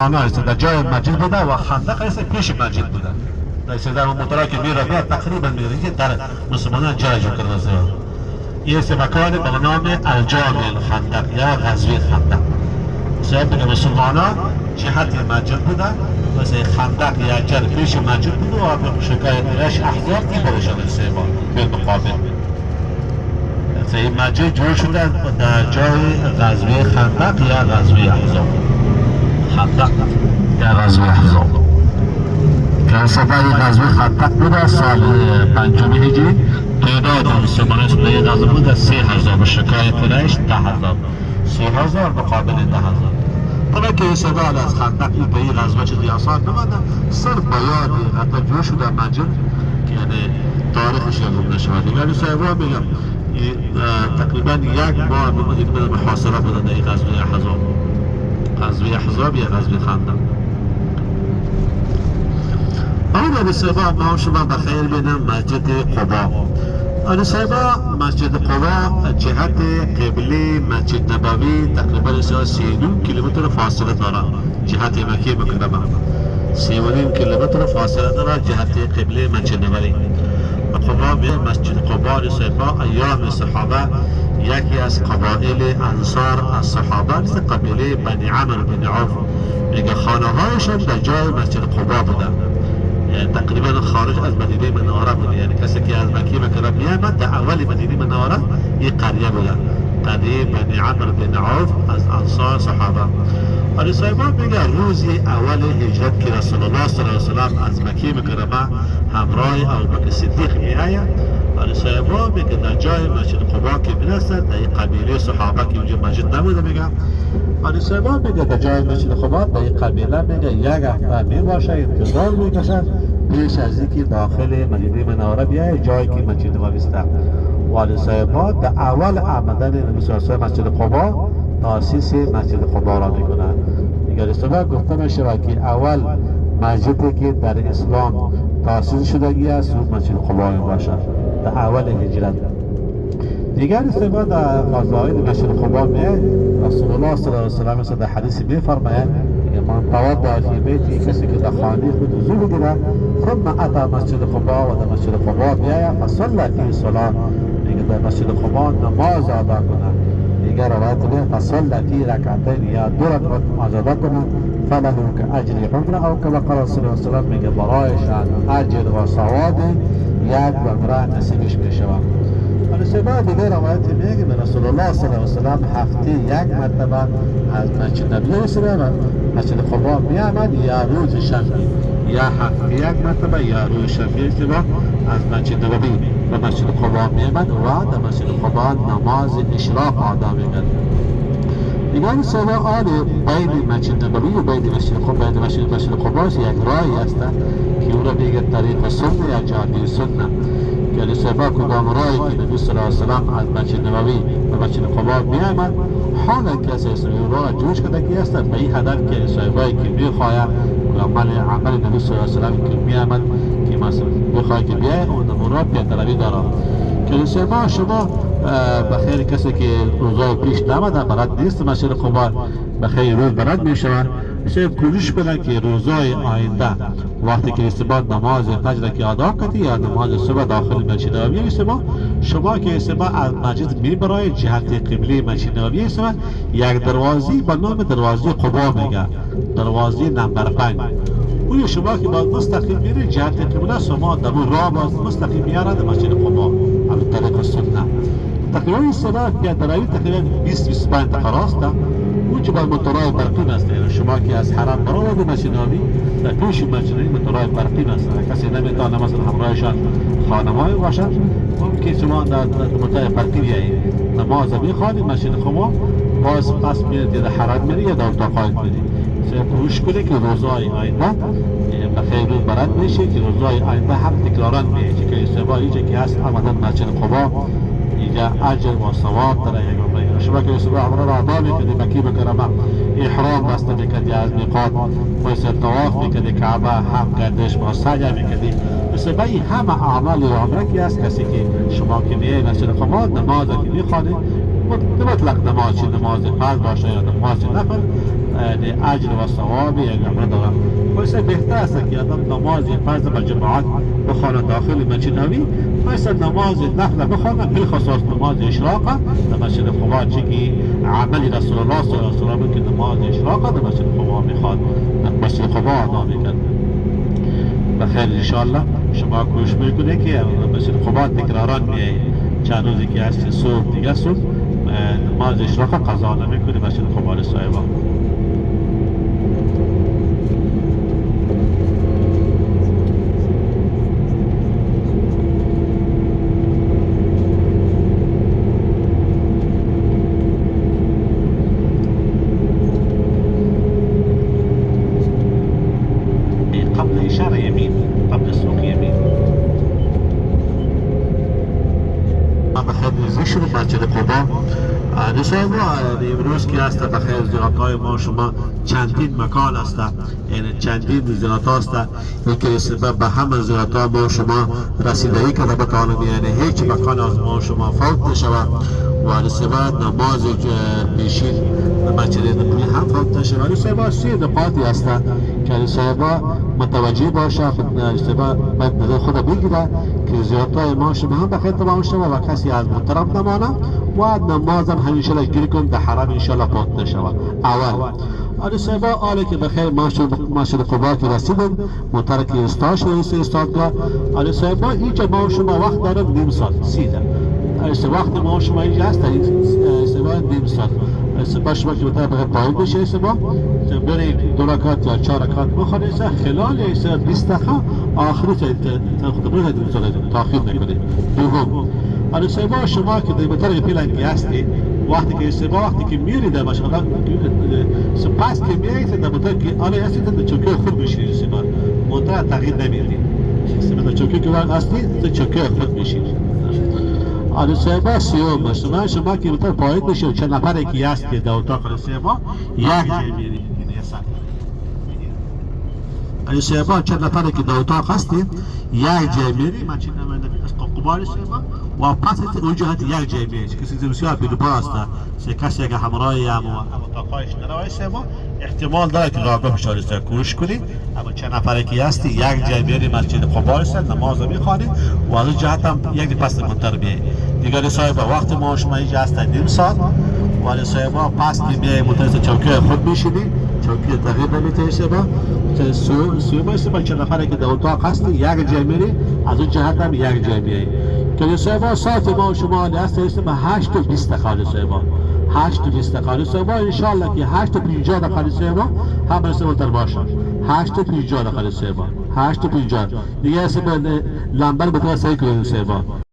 آنها است در جای مسجد بوده و خندق است پیش مسجد بوده. در سیده مطلع که میره بیا تقریبا میگه که در مسلمانان جای جو کرده است. این است مکان به نام الجامع الخندق یا غزوه خندق. سبب که مسلمانان جهت مسجد بوده واسه خندق یا جر پیش مسجد بوده و به شکایت قریش احزاب این برشان سیبا بالمقابل. این مسجد جور شده در جای غزوه خندق یا غزوه احزاب. خندق یا غزوه احزاب که سفر غزوه خندق بوده سال 5 هجری. تعداد مسلمانان در غزوه بوده 3000 به شکایت قریش 10,000. 30,000 مقابل 10,000. حالا که استدلال از خندق این به این غزوه چیزی آسان نمانده، صرف بیان حتی جور شده مسجد که یعنی تاریخش یادم نشود. دیگر صاحبا میگم تقریبا 1 ماه به محاصره بوده در این غزوه احزاب. غزوه احزاب یا غزوه خندق. اما به صاحبا ما شما بخیر بینم مسجد قبا. آن صاحبا مسجد قبا جهت قبله مسجد نبوی تقریبا 32 کیلومتر فاصله دارد. جهت مکه مکرمه 3.5 کیلومتر فاصله دارد جهت قبله مسجد نبوی. قبا به مسجد قبا صاحبا ایام صحابه یکی از قبایل انصار از صحابه است قبیله بنی عمرو بن عوف میگه خانه هایشان در جای مسجد قبا بوده. تقریبا خارج از مدینه منوره بوده. یعنی کسی که از مکه مکرمه میامد در اول مدینه منوره یک قریه بوده. قریه بنی عمرو بن عوف از انصار صحابه. علی صاحبا میگه روزی اول هجرت که رسول الله صلی الله علیه و سلم از مکه مکرمه همراه ابوبکر صدیق میآید. علی صاحبا میگه در جای مسجد قبا که میرسد در این قبیله صحابه که اونجا مسجد نبوده میگه. علی صاحبا میگه در جای مسجد قبا در این قبیله میگه 1 هفته میباشه انتظار میکشد پیش از اینکه داخل مدینه منوره بیاید جایی که مسجد نبوی است. و علی صاحبا در اول آمدن نبی صلی الله علیه و مسجد قبا تاسیس مسجد قبا را میکنند. دیگر استفاده گفته میشه که اول مسجدی که در اسلام تاسیس شدگی است و مسجد قبا باشد در اول هجرت. دیگر استفاده در فضائل مسجد قبا میاد رسول الله صلی الله علیه و سلم در حدیث میفرماید که من توضأ فی بیتی کسی که در خانه خود وضو بگیرد ثم اتی مسجد قبا و در مسجد قبا بیاید فصلی فی صلاه میگه در مسجد قبا نماز ادا کند. دیگر روایت میگه فصلی فی رکعتین یا 2 رکعت نماز ادا کند فله کاجر عمره او کما قال صلی الله علیه و سلم میگه برایشان اجر و ثواب یک عمره نصیبش میشود. علی صاحبا دیگر روایت میگه رسول الله صلی الله علیه و سلم هفته 1 مرتبه از مسجد نبوی و مسجد قبا میآمد یا روز شنبه یا هفته 1 مرتبه یا روز شنبه از مسجد نبوی و مسجد قبا میآمد و در مسجد قبا نماز اشراق ادا میکرد. دیگر صاحبا آن بین مسجد نبوی و بین مسجد قبا یک راهی است که او را میگه طریق سنت یا جاده سنت. که علی صاحبا کدام راهی که نبی صلی الله علیه و سلم از مسجد نبوی و مسجد قبا میآمد حالا کسی است او راه جوش کردگی است به این هدف که علی صاحبا که میخواهد عمل نبی صلی الله علیه و سلم که میآمد که مثلا میخواهد که بیاید اون نمونه پیاده‌روی دارد. که علی صاحبا شما بخیر کسی که روزای پیش نمده بلد نیست مسجد قبا بخیر روز بلد میشود شاید کوشش کنن که روزای آینده وقتی که استباد نماز فجر که ادا کردی یا نماز صبح داخل مسجد نبوی استباد شما که استباد از مسجد میبرای جهت قبله مسجد نبوی استباد یک دروازی به نام دروازه قبا میگه دروازه نمبر 5 اون شما که باید مستقیم میری جهت قبله شما در اون راه باز مستقیم میارد مسجد قبا همین طریق سنت. تقریبا این صدا پیاده‌روی تقریبا 20-25 دقیقه راست اونجا باید موتورهای برقی است. شما که از حرم برآمدید مسجد نبوی در پیش مسجد نبوی موتورهای برقی است. کسی نمیتونه مثلا همراهشان خانم‌های باشد ممکن شما در موتور برقی بیایید نماز میخوانید مسجد قبا باز پس میرید در حرم میری یا در اتاق‌های میری. کوشش کنید که روزهای آینده بخیر روز برد میشه که روزهای آینده هم تکرارا میشه که استبا اینجا که هست آمدن مسجد قبا اینجا اجر و ثواب داره. شما که استبا عمره را ادا میکنی مکی مکرمه احرام بسته میکنی از میقات باید طواف میکنی کعبه هم گردش با سعی میکنی استبا همه اعمال عمره که هست کسی که شما که میای مسجد قبا نماز که میخوانی مطلق نماز چی نماز فرض باشه یا نماز نفل اجر و ثواب یک عمره داره. ویسه بهتر است که آدم نماز فرض با جماعت بخواند داخل مسجد نبوی، ویسه نماز نفل بخواند، بالخصوص نماز اشراق در مسجد قبا، چی عمل رسول الله صلی الله علیه و سلم که نماز اشراق در مسجد قبا میخواد، در مسجد قبا ادا میکرد. بخیر انشاءالله شما کوشش میکنه که مسجد قبا تکراران میایید، چند روزی که هستی صبح دیگه صبح نماز اشراق قضا نمیکنه مسجد قبا صاحبا. قبل إشارة يمين، قبل السوق يمين. بخیر زشر مسجد قبا نصایب امروز که هست بخیر زیارت‌های ما شما چندین مکان است، یعنی چندین زیارت است که سبب به همه زیارت‌ها ما شما رسیدگی کرده بتوانیم، یعنی هیچ مکان از ما شما فوت نشود و نسبت نماز پیشین مسجد نبوی هم فوت نشود. نسبت 3 نکاتی است که نسبت متوجه باشه، نسبت نظر خود بگیره که زیارت‌های ما شما هم بخیر تمام شود و کسی از محترم نمانه و نمازم همیشه گیر کن در حرم انشاءالله فوت نشود. اول سبا آله که بخیر مسجد قبا که رسیدن مترک استاش رئیس استادگاه سبا اینجا ما شما وقت دارم نیم ساعت سیده وقت ما شما اینجا هست سبا نیم ساعت سبا شما که بطور بخیر پایین بشه سبا بره 2 رکعت یا 4 رکعت بخوانه خلال 20 دقیقه آخری خودمون تاخیر نکنه. دوم سبا شما که در بطور پیلنگی هستی وقتی که وقتی که میری در مشغله سپس که میایید در مدت که آله هستید در چوکه خود میشید سپس منطقه تغییر نمیدید سپس در چوکه که هستید در چوکه خود میشید. آله سپس شما که بطور پایین بشید چند نفره که هست که در اتاق سپس یک جای میرید آله سپس چند نفره که در اتاق هستید یک جای میرید من چند نفره از قبال سپس و پس اونجا هست یک جای میشه کسی بسیار بی‌لباس است کسی اگه همراهی هم و اتاقایش نروی سبا احتمال داره که راه بپیشاری است کوشش کنید. اما چند نفره که هستی یک جای میری مسجد قبا است نماز میخوانید و از اون جهت هم یک پس منتر بیایید دیگر صاحب وقت ما شما اینجا هست نیم ساعت و صاحب پس که میایید متوسط چوکه خود میشینید چوکه تغییر نمیده سبا سوما سبا چند نفره که در اتاق هستی یک جای میری از اون جهت هم یک جای میایید که صاحب ساعت ما شما هست به 8:20 دقیقه صاحب 8:20 دقیقه صاحب انشالله که 8:50 دقیقه صاحب هم رسیدن در باشه 8:50 دقیقه صاحب 8:50 دیگه صاحب لمبر بتونه صحیح کنید صاحب.